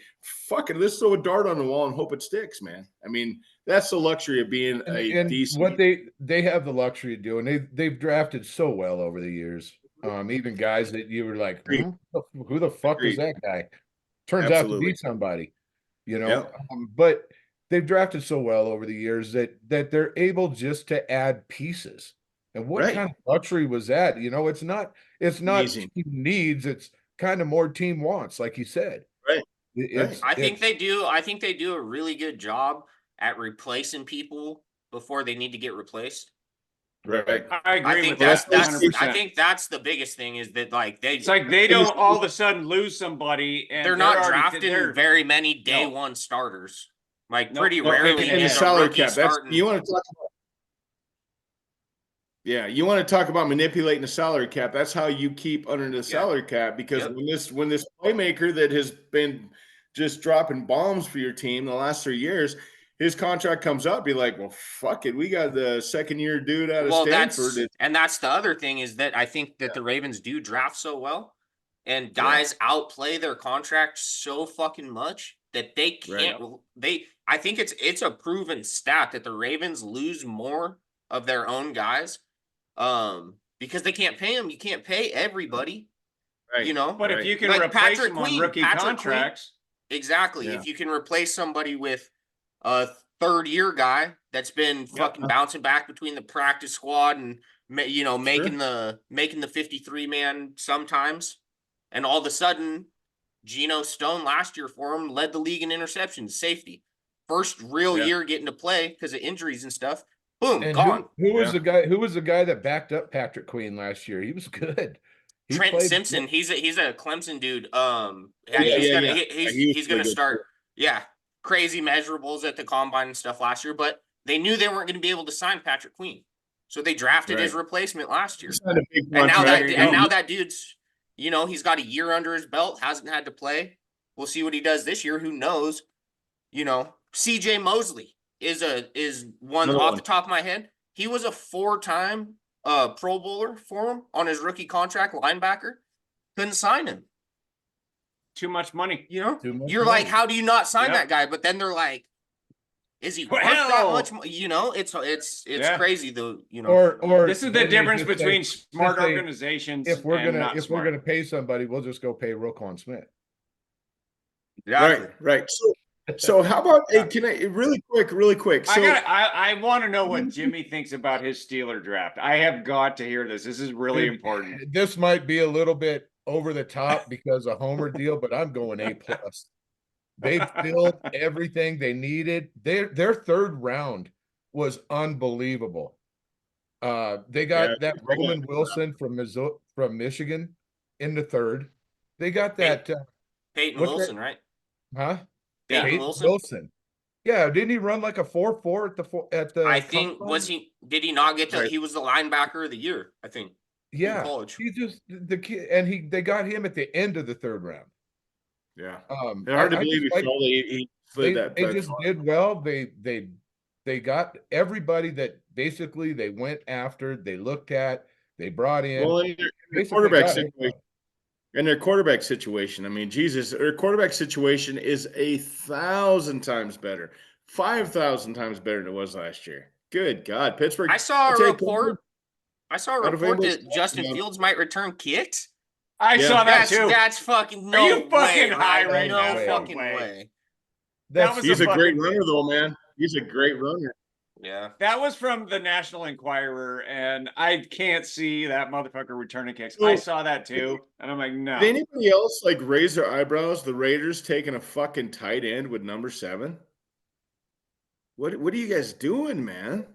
fuck it, let's throw a dart on the wall and hope it sticks, man. I mean, that's the luxury of being a decent. What they have the luxury of doing, they've drafted so well over the years. Even guys that you were like, who the fuck is that guy? Turns out to be somebody, but they've drafted so well over the years that they're able just to add pieces. And what kind of luxury was that? It's not Easy. team needs, it's kind of more team wants, like you said. Right. I think they do a really good job at replacing people before they need to get replaced. Right. I agree with that. that. I think that's the biggest thing, is that it's like they don't all of a sudden lose somebody, and they're not drafting very many day one starters. Like pretty rarely. And the salary cap. You want to talk about. Yeah, you want to talk about manipulating the salary cap. That's how you keep under the salary cap, because when this playmaker that has been just dropping bombs for your team the last 3 years, his contract comes up, be like, well, fuck it, we got the second-year dude out of Stanford. That's the other thing, is that I think that the Ravens do draft so well, and guys outplay their contract so fucking much that they can't. I think it's a proven stat that the Ravens lose more of their own guys, because they can't pay them. You can't pay everybody, But if you can replace them on rookie contracts, exactly. If you can replace somebody with a third-year guy that's been fucking bouncing back between the practice squad and making the 53-man sometimes, and all of a sudden, Geno Stone last year for him led the league in interceptions, safety, first real year getting to play because of injuries and stuff. Boom, and gone. Who was the guy? Who was the guy that backed up Patrick Queen last year? He was good. Trent Simpson. He's a Clemson dude. He's gonna start. Yeah, crazy measurables at the combine and stuff last year, but they knew they weren't going to be able to sign Patrick Queen, so they drafted his replacement last year. And now that dude's, he's got a year under his belt, hasn't had to play. We'll see what he does this year. Who knows? C.J. Mosley is one off the top of my head. He was a 4-time Pro Bowler for him on his rookie contract, linebacker. Couldn't sign him. too much money. You know, Too much you're like, money. how do you not sign Yep. that guy? But then they're like, is he worth that Well- much? You know, it's Yeah. crazy though. You know, Or This is the then they difference just say, between smart say, organizations if we're and gonna not smart. pay somebody, we'll just go pay Roquan Smith. exactly. Right. So how about, hey, can I, really quick. So I want to know what Jimmy thinks about his Steeler draft. I have got to hear this. This is really important. This might be a little bit over the top because of Homer deal, but I'm going A+. They filled everything they needed. Their third round was unbelievable. They got Yeah, that bring Roman it. Wilson from Michigan in the third. They got that Peyton what's Wilson, right? huh? Peyton Peyton Wilson. Yeah, didn't he run like a 4.4 at the I think combine? did he not get to? Right. He was the linebacker of the year, I think. Yeah, college. he just the kid, and they got him at the end of the third round. yeah, It's it's hard to believe he slid that. They that just far. did well. They got everybody that basically they went after, they looked at, they brought in. Well, in their basically quarterback got situation, everybody. in their quarterback situation, I mean, Jesus, their quarterback situation is 1,000 times better, 5,000 times better than it was last year. Good God, Pittsburgh. I saw I'll a tell you, report. I saw a Out of report anybody's that thoughts, Justin man. Fields might return kicks. I Yeah. saw that too. That's fucking no you fucking way, high right? right no now? No fucking way. way. That's was He's a a great fucking- runner, though, man. He's a great runner. Yeah. That was from the National Enquirer, and I can't see that motherfucker returning kicks. So- I saw that too, and I'm like, no. Did anybody else like raise their eyebrows? The Raiders taking a fucking tight end with number 7. What are you guys doing, man?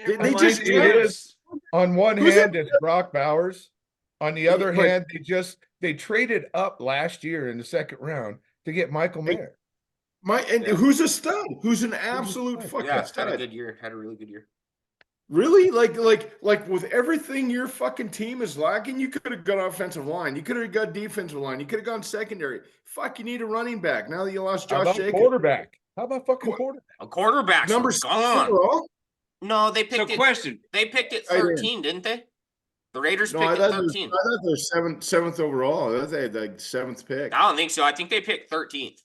They just it is. On one Who's hand, it's Brock Bowers. On the other But- hand, they traded up last year in the second round to get Michael Mayer. Yeah. Who's a stud? Who's an absolute stud? fucking Yeah, had a stud? good year. Had a really good year. Really? Like with everything your fucking team is lacking, you could have got offensive line. You could have got defensive line. You could have gone secondary. Fuck, you need a running back. Now that you lost How Josh about Jacobs. quarterback? How about fucking quarterback? A quarterback's Number gone. 7 overall? No, they So picked it. question. They picked it I didn't. 13, didn't they? The Raiders No, picked I it thought they 13. were seventh overall. I thought they had like 7th pick. I don't think so. I think they picked 13th.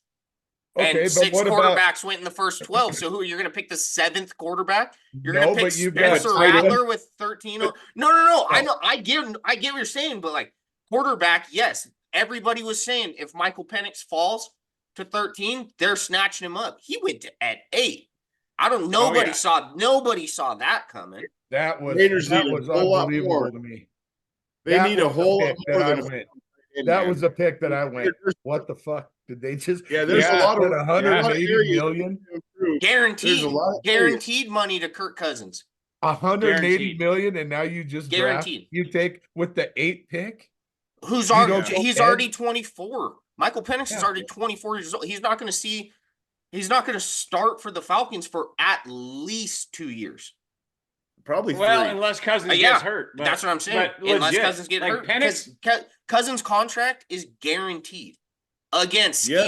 Okay, And but 6 what about quarterbacks went in the first 12. So who you're going to pick the 7th quarterback? You're no? going to pick But you got Spencer tight end. Rattler with 13. No. I know. I get what you're saying, but like quarterback, yes. Everybody was saying if Michael Penix falls to 13, they're snatching him up. He went at 8. Nobody saw that coming. that was Raiders that need a was whole lot unbelievable more. to me. They That need a was the whole lot pick more that I than a went. end, That man. was the pick that I went. There's- What the fuck did they just? Yeah, there's a lot of spent 180 areas million. to improve. Guaranteed. There's a lot of Guaranteed money to Kirk Cousins. 180 Guaranteed. million, and now you just Guaranteed. draft. You take with the 8th pick. Who's You already don't go he's ahead? already 24. Michael Penix is Yeah. already 24 years old. He's not going to start for the Falcons for at least 2 years. Probably Well, 3. unless Cousins Yeah, gets hurt. But, That's what I'm saying. but Unless legit, Cousins get like hurt. Penix, Because Cousins' contract is guaranteed. Again, Yeah.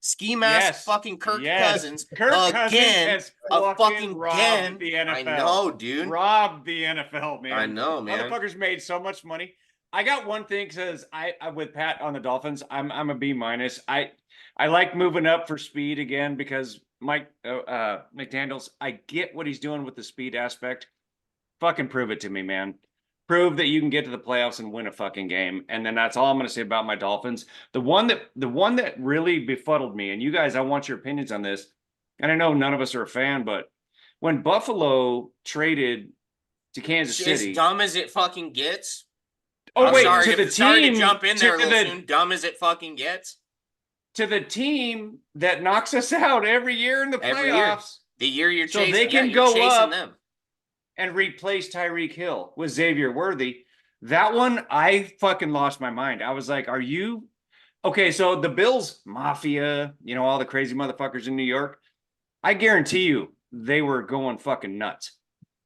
ski mask Yes. fucking Kirk Yes. Cousins. Kirk Cousins again, has a fucking robbed again. the NFL. I know, dude. Robbed the NFL, man. I know, man. Motherfuckers made so much money. I got one thing because I with Pat on the Dolphins, I'm a B minus. I like moving up for speed again because Mike McDaniels, I get what he's doing with the speed aspect. Fucking prove it to me, man. Prove that you can get to the playoffs and win a fucking game. And then that's all I'm going to say about my Dolphins. The one that really befuddled me, and you guys, I want your opinions on this. And I know none of us are a fan, but when Buffalo traded to Kansas City, As dumb as it fucking gets. oh I'm wait, sorry, to the sorry team, to jump in there a to little the, soon. Dumb as it fucking gets. to the team that knocks us out every year in the Every year. playoffs, The year you're So chasing, they can you're go chasing up. them. and replace Tyreek Hill with Xavier Worthy. That one, I fucking lost my mind. I was like, are you okay? So the Bills Mafia, all the crazy motherfuckers in New York, I guarantee you they were going fucking nuts.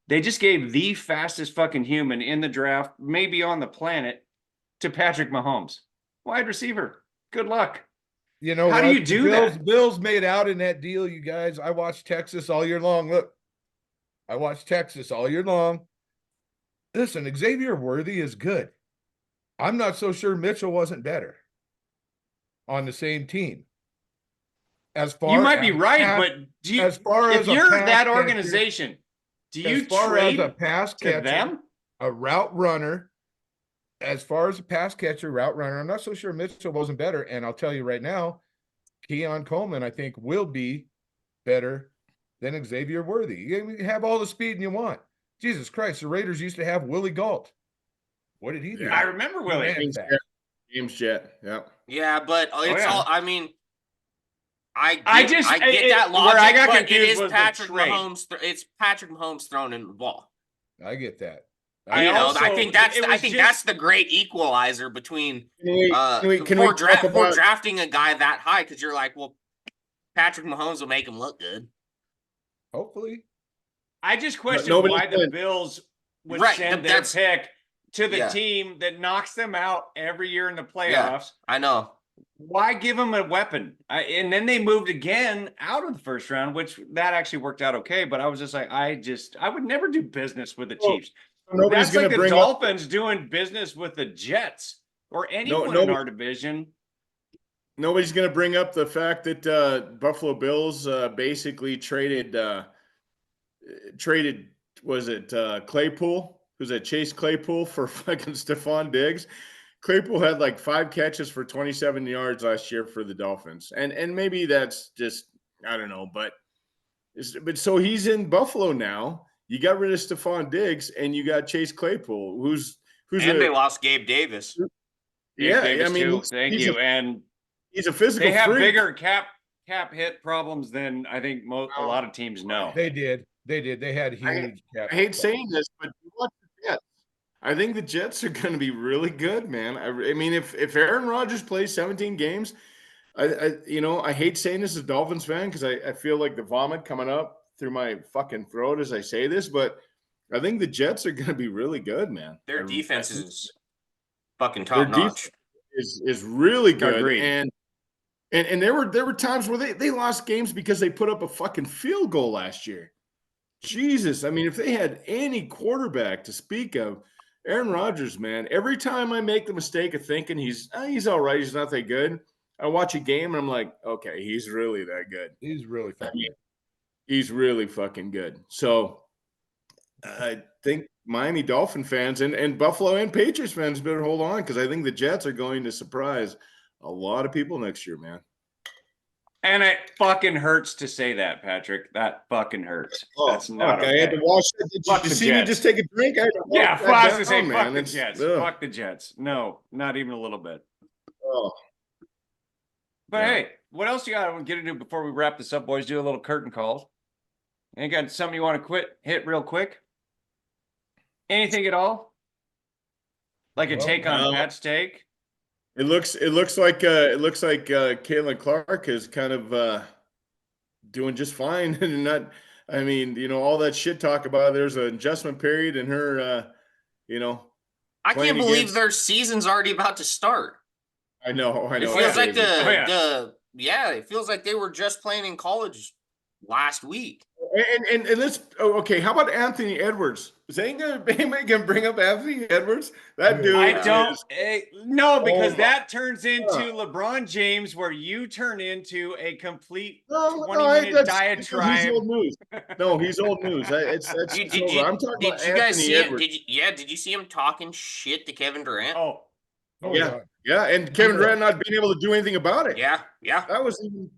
They just gave the fastest fucking human in the draft, maybe on the planet, to Patrick Mahomes, wide receiver. Good luck. You know How do what? you do that? Bills made out in that deal, you guys. I watched Texas all year long. Look, I watched Texas all year long. Listen, Xavier Worthy is good. I'm not so sure Mitchell wasn't better. on the same team. As far You might be as right, pass- but do you, as far if as a you're pass that catcher- organization, do you as far trade as a pass to catcher, them? a route runner, as far as a pass catcher, route runner, I'm not so sure Mitchell wasn't better. And I'll tell you right now, Keon Coleman, I think, will be better than Xavier Worthy. You have all the speed you want. Jesus Christ, the Raiders used to have Willie Galt. What did he do? Yeah. I remember He Willie. ran James fast. Jet. James Jet. Yeah. Yeah, but it's yeah. all. I mean, I I get, just- I get it- that where logic, I got but it confused is was the Patrick trade. Mahomes. It's Patrick Mahomes throwing in the ball. I get that. I You know, also- I think that's it I was think just- that's the great equalizer between Can we for talk about drafting a guy that high, because you're like, well, Patrick Mahomes will make him look good. Hopefully. I just question nobody's why the playing. Bills would Right, send their that's- pick to the Yeah. team that knocks them out every year in the playoffs. Yeah. I know. Why give them a weapon? And then they moved again out of the first round, which that actually worked out okay. But I was just like, I would never do business with the Well, Chiefs. nobody's That's going like to the bring up Dolphins doing business with the Jets or anyone in nobody- our division. nobody's going to bring up the fact that Buffalo Bills basically traded was it Claypool? Who's that? Chase Claypool for fucking Stephon Diggs. Claypool had like 5 catches for 27 yards last year for the Dolphins, and maybe that's just I don't know, but so he's in Buffalo now. You got rid of Stephon Diggs, and you got Chase Claypool, who's And they lost Gabe Davis. Gabe yeah, Davis I mean, too. Thank you. And he's a physical. they have freak. bigger cap hit problems than I think a lot of teams know. They did. They had huge cap. I hate saying this, but you watch the Jets. I think the Jets are going to be really good, man. I mean, if Aaron Rodgers plays 17 games, I hate saying this as a Dolphins fan because I feel like the vomit coming up through my fucking throat as I say this, but I think the Jets are going to be really good, man. Their I defense think is fucking their top notch. defense is really good, Agreed. and there were times where they lost games because they put up a fucking field goal last year. Jesus, I mean, if they had any quarterback to speak of, Aaron Rodgers, man, every time I make the mistake of thinking he's all right, he's not that good, I watch a game and I'm like, okay, he's really that good. He's really I fun. mean, he's really fucking good. So I think Miami Dolphin fans and Buffalo and Patriots fans better hold on because I think the Jets are going to surprise a lot of people next year, man. And it fucking hurts to say that, Patrick. That fucking hurts. That's not fuck, okay. I had to wash that. Did Fuck you the see me Jets. just take a drink? I had to wash Yeah, that I was gonna say down, fuck man. the It's- Jets. ugh. Fuck the Jets. No, not even a little bit. Oh. But Yeah. hey, what else you got to get into before we wrap this up, boys? Do a little curtain calls. Ain't got something you want to hit real quick? Anything at all? Like a Well, take on no. Pat's take? It looks like Caitlin Clark is kind of doing just fine and not. I mean, all that shit talk about there's an adjustment period in her. I playing can't believe against- their season's already about to start. I know. It It's feels like crazy. it feels like they were just playing in college last week. And let's okay. How about Anthony Edwards? Is anybody gonna bring up Anthony Edwards? That dude. I don't. is- No, because Oh, that turns into LeBron James, where you turn into a complete No, 20-minute that's- He's diatribe. old news. No, he's old news. That's Did over. you, I'm talking did about you guys Anthony see him? Edwards. Did you see him talking shit to Kevin Durant? Oh, Oh, Yeah. Yeah, and Kevin Durant not being able to do anything about it. Yeah. That was even.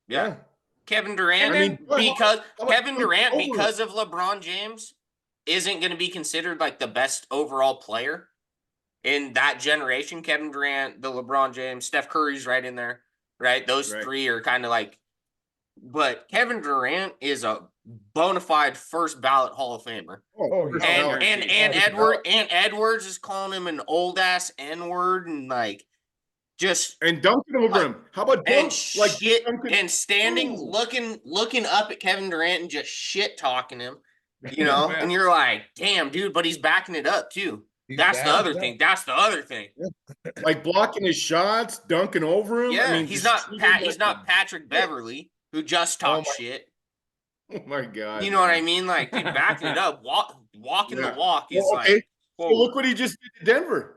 Yeah. Kevin Durant, And then- because how about Kevin Durant, over it? because of LeBron James, isn't going to be considered like the best overall player in that generation. Kevin Durant, the LeBron James, Steph Curry's right in there, right? Those Right. three are kind of like, but Kevin Durant is a bona fide first ballot Hall of Famer. Oh, first yeah. ballot. And Edwards is calling him an old ass N word and like just And dunking over him. How about and dunk? Like shit dunking- and standing Ooh. looking up at Kevin Durant and just shit talking him, and you're like, damn, dude, but he's backing it up too. He's That's the bad other at that. thing. That's the other thing. like blocking his shots, dunking over him. Yeah, I mean, he's just not treating He's him not like Patrick Beverly who just talks my- shit. Oh my god. You know what I man. mean? Like, dude, backing it up, walking Yeah. the walk is Well, okay. like, So whoa. look what he just did to Denver.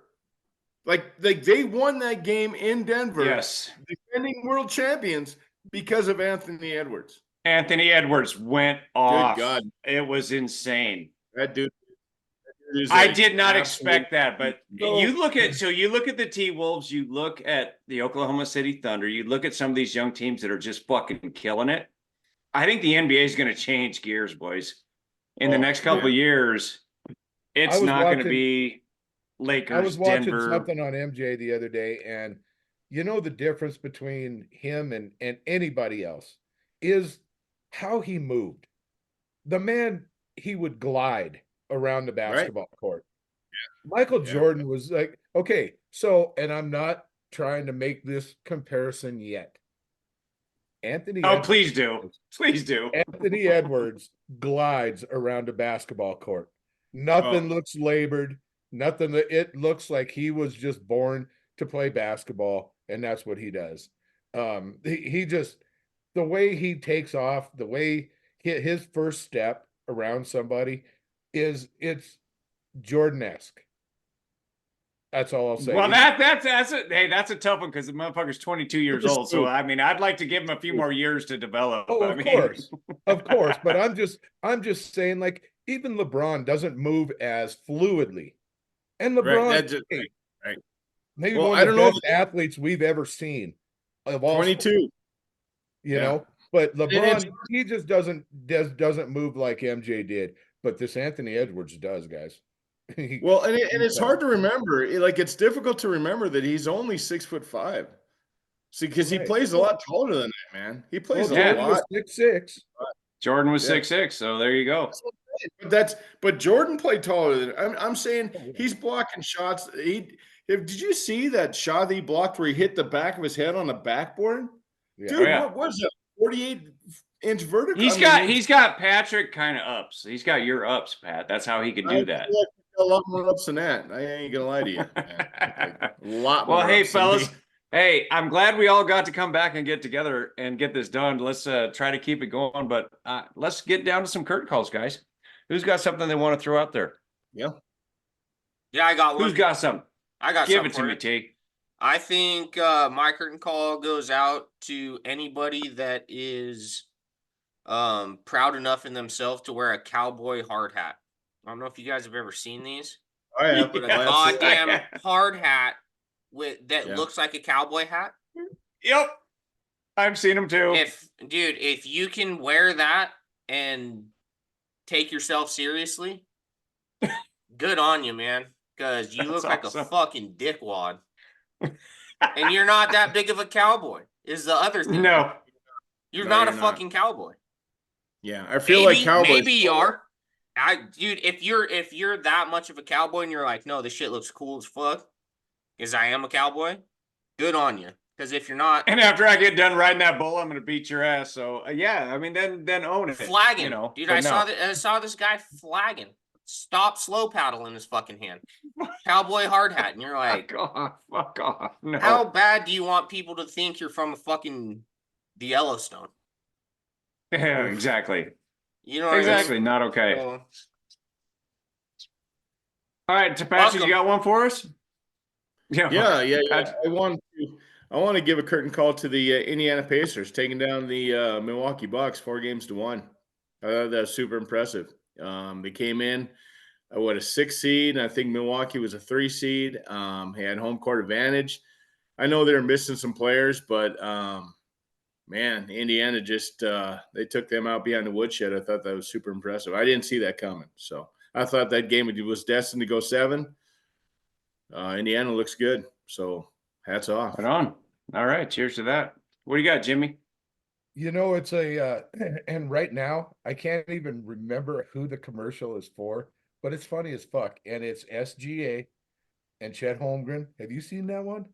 Like they won that game in Denver, Yes. defending world champions because of Anthony Edwards. Anthony Edwards went Good off. God, It was insane. that dude is I a did not absolute- expect that, but So- you look at the T-Wolves, you look at the Oklahoma City Thunder, you look at some of these young teams that are just fucking killing it. I think the NBA is going to change gears, boys. In the Oh, next couple of years, it's I was not going to watching- be Lakers, I was watching Denver. something on MJ the other day, and you know the difference between him and anybody else is how he moved. The man, he would glide around the basketball court. Michael Yeah. Jordan was like, okay, so, and I'm not trying to make this comparison yet. Anthony Oh, Edwards- please do. Please do. Anthony Edwards glides around a basketball court. Nothing Oh. looks labored. Nothing that it looks like he was just born to play basketball, and that's what he does. He just the way he takes off, the way his first step around somebody it's Jordan-esque. That's all I'll say. Well, It's- that's a tough one because the motherfucker's 22 years It's old. So true. I mean, I'd like to give him a few more years to develop. Oh, I of mean, course. Of course, but I'm just saying, like, even LeBron doesn't move as fluidly. And Right, LeBron, that's it, hey, right. maybe Well, one I of the don't know best athletes we've ever seen of all, 22. you Yeah. know. But it's- LeBron, he just doesn't move like MJ did. But this Anthony Edwards does, guys. He- Well, and it's Okay. hard to remember. It's difficult to remember that he's only 6'5". See, because he Right. plays a lot taller than that, man. He plays well, a yeah. Jordan was lot. 6'6". Jordan was Yeah. 6'6", so there you go. But Jordan played taller than I'm saying he's blocking shots. Did you see that shot that he blocked where he hit the back of his head on the backboard? Yeah. Dude, Oh, yeah. what was that? 48-inch vertical. He's got Patrick kind of ups. He's got your ups, Pat. That's how he can do that. feel like he's got a lot more ups than that. I ain't gonna lie to you. Man. Like, a lot more. Well, hey, ups than fellas. me. Hey, I'm glad we all got to come back and get together and get this done. Let's try to keep it going, but let's get down to some curtain calls, guys. Who's got something they want to throw out there? Yeah, I got one. Who's got something? I got Give something it to for me, you. T. I think my curtain call goes out to anybody that is proud enough in themselves to wear a cowboy hard hat. I don't know if you guys have ever seen these, I have. but a Yeah. goddamn hard hat that Yeah. looks like a cowboy hat. Yep. I've seen him too. If you can wear that and take yourself seriously, good on you, man. Because you That's look like awesome. a fucking dickwad. And you're not that big of a cowboy, is the other thing. No. You're No, not a you're not. fucking cowboy. Yeah, I feel like Cowboys. Maybe you are. Dude, if you're that much of a cowboy and you're like, no, this shit looks cool as fuck, because I am a cowboy, good on you. Because if you're not, And after I get done riding that bull, I'm going to beat your ass. So yeah, I mean, then own it. flagging, You know, dude, but I no. saw this guy flagging. Stop slow paddle in his fucking hand. Cowboy hard hat. And you're like, Fuck off. Fuck off. No. how bad do you want people to think you're from a fucking the Yellowstone? Yeah, exactly. You know what Exactly. I mean? Not okay. So, All right, Tapachi, Welcome. you got one for us? Yeah. Pat- I want to give a curtain call to the Indiana Pacers taking down the Milwaukee Bucks 4-1. I thought that was super impressive. They came in a 6 seed, and I think Milwaukee was a 3 seed. He had home court advantage. I know they're missing some players, but man, Indiana just they took them out behind the woodshed. I thought that was super impressive. I didn't see that coming, so I thought that game was destined to go 7. Indiana looks good, so hats off. Right on. All right. Cheers to that. What do you got, Jimmy? You know, it's a and right now I can't even remember who the commercial is for, but it's funny as fuck. And it's SGA and Chet Holmgren. Have you seen that one?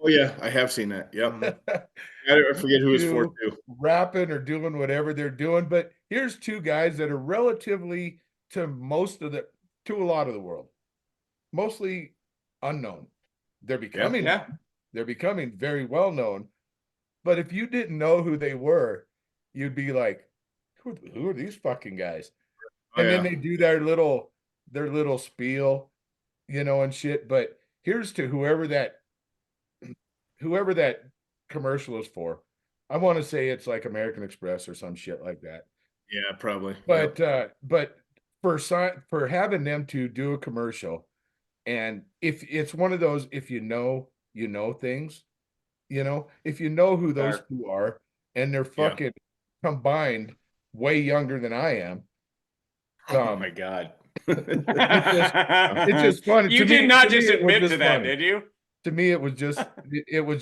Oh yeah, I have seen that. Yep. I forget who it's for too. Rapping or doing whatever they're doing. But here's two guys that are relatively to a lot of the world, mostly unknown. They're becoming Yeah. they're becoming very well known. But if you didn't know who they were, you'd be like, who are these fucking guys? Oh, And then yeah. they do their little spiel, and shit. But here's to whoever that commercial is for. I want to say it's like American Express or some shit like that. Yeah, probably. But for having them to do a commercial, and if it's one of those, if you know things, if you know who those Sure. two are, and they're Yeah. fucking combined way younger than I am. Oh my God. It's just funny. You To me- did not to me, just it was admit just to that, funny. did you? To me, it was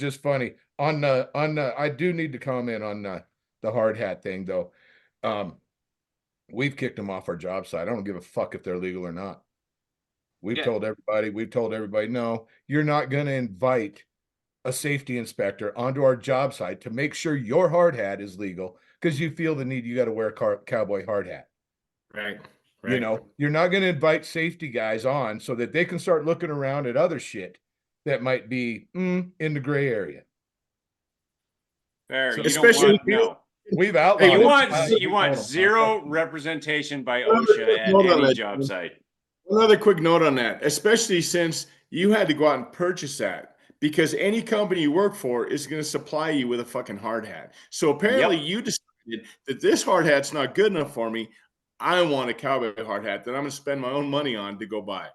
just funny. I do need to comment on the hard hat thing though. We've kicked them off our job site. I don't give a fuck if they're legal or not. We've Yeah. told everybody, no, you're not going to invite a safety inspector onto our job site to make sure your hard hat is legal because you feel the need, you got to wear a cowboy hard hat. Right. You're not going to invite safety guys on so that they can start looking around at other shit that might be in the gray area. Fair. So- You Especially- don't want, We've outlawed no. it. You want Hold on. zero representation by Another OSHA quick at note on any that, job Jim. site. Another quick note on that, especially since you had to go out and purchase that because any company you work for is going to supply you with a fucking hard hat. So apparently you decided that this hard hat's not good enough for me. I want a cowboy hard hat that I'm going to spend my own money on to go buy.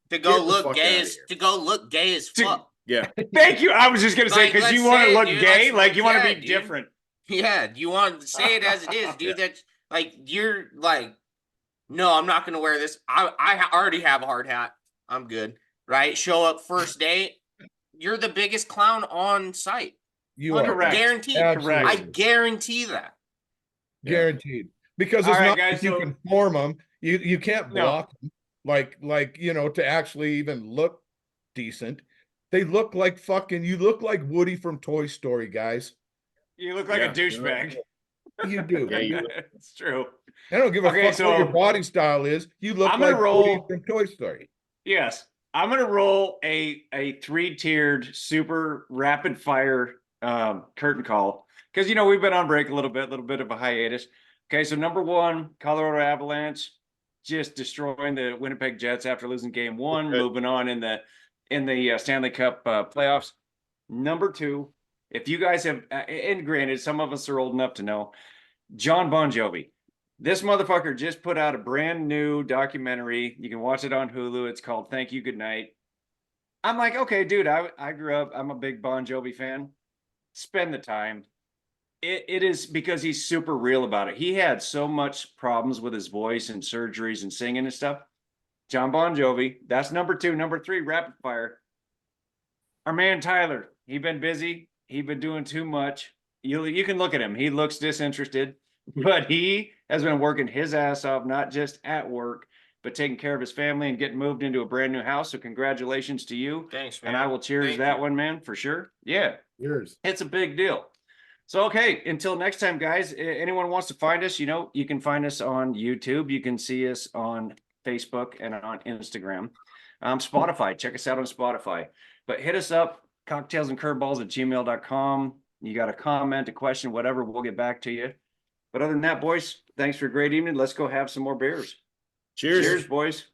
To go Get the look fuck gay outta as here. To- fuck. Yeah. Thank you. I was just gonna say Like, because you let's want say to it, look dude. gay, Let's- you want to yeah, be dude. different. Yeah, you want to say it as it is, dude. That's like you're like, no, I'm not gonna wear this. I already have a hard hat. I'm good, right? Show up first day, you're the biggest clown on site. You are Correct. Guaranteed. Absolutely. I guarantee that. Guaranteed. Because All it's right, not guys, like you so- can form them. You can't No. block them like to actually even look decent. They look like you look like Woody from Toy Story, guys. You look like Yeah. a douchebag. You do. Yeah, you It's true. I don't give a Okay, fuck what your so body style is. You look I'm gonna like Woody roll- from Toy Story. Yes, I'm gonna roll a 3-tiered super rapid fire curtain call because we've been on break a little bit of a hiatus. Okay, so number one, Colorado Avalanche just destroying the Winnipeg Jets after losing game one, Good. moving on in the Stanley Cup playoffs. Number two, if you guys have, and granted, some of us are old enough to know, John Bon Jovi. This motherfucker just put out a brand new documentary. You can watch it on Hulu. It's called Thank You, Good Night. I'm like, okay, dude, I grew up, I'm a big Bon Jovi fan. Spend the time. It is because he's super real about it. He had so much problems with his voice and surgeries and singing and stuff. John Bon Jovi, that's number two. Number three, rapid fire. Our man Tyler, he been busy. He been doing too much. You can look at him. He looks disinterested, but he has been working his ass off, not just at work, but taking care of his family and getting moved into a brand new house. So congratulations to you. Thanks, man. And I will cheers Thank that you. one, man, for sure. Yeah. Yours. It's a big deal. So, okay, until next time, guys, anyone wants to find us, you can find us on YouTube. You can see us on Facebook and on Instagram. Spotify, check us out on Spotify. But hit us up, cocktailsandcurveballs@gmail.com. You got a comment, a question, whatever, we'll get back to you. But other than that, boys, thanks for a great evening. Let's go have some more beers. Cheers. Cheers, boys.